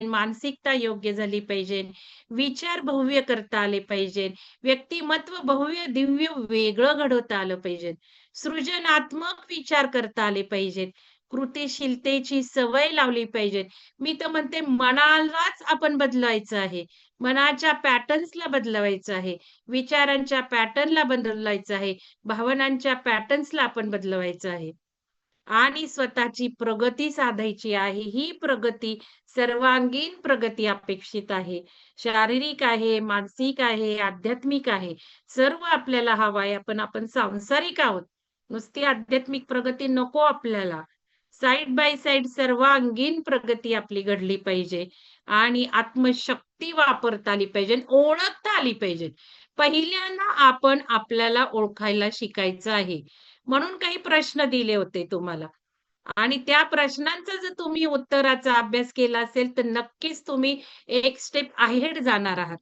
मानसिकता योग्य झाली पाहिजे, विचार भव्य करता आले पाहिजे, व्यक्तिमत्व भव्य, दिव्य वेगळं घडवता आलं पाहिजे, सृजनात्मक विचार करता आले पाहिजेत, कृतिशीलतेची सवय लावली पाहिजे. मी तर म्हणते मनालाच आपण बदलवायचं आहे. मनाच्या पॅटर्न्सला बदलवायचं आहे. विचारांच्या पॅटर्नला बदलवायचं आहे. भावनांच्या पॅटर्न्सला आपण बदलवायचं आहे. आणि स्वतःची प्रगती साधायची आहे. ही प्रगती सर्वांगीण प्रगती अपेक्षित आहे. शारीरिक आहे, मानसिक आहे, आध्यात्मिक आहे. सर्व आपल्याला हवं आहे. पण आपण सांसारिक आहोत. नुसती आध्यात्मिक प्रगती नको आपल्याला. साइड बाय साइड सर्वांगीण प्रगती आपली घडली पाहिजे आणि आत्मशक्ती वापरता आली पाहिजे, ओळखता आली पाहिजे. पहिल्यांदा आपण आपल्याला ओळखायला शिकायचं आहे. म्हणून काही प्रश्न दिले होते तुम्हाला आणि त्या प्रश्नांचा जर तुम्ही उत्तराचा अभ्यास केला असेल, तर नक्कीच तुम्ही एक स्टेप अहेड जाणार आहात.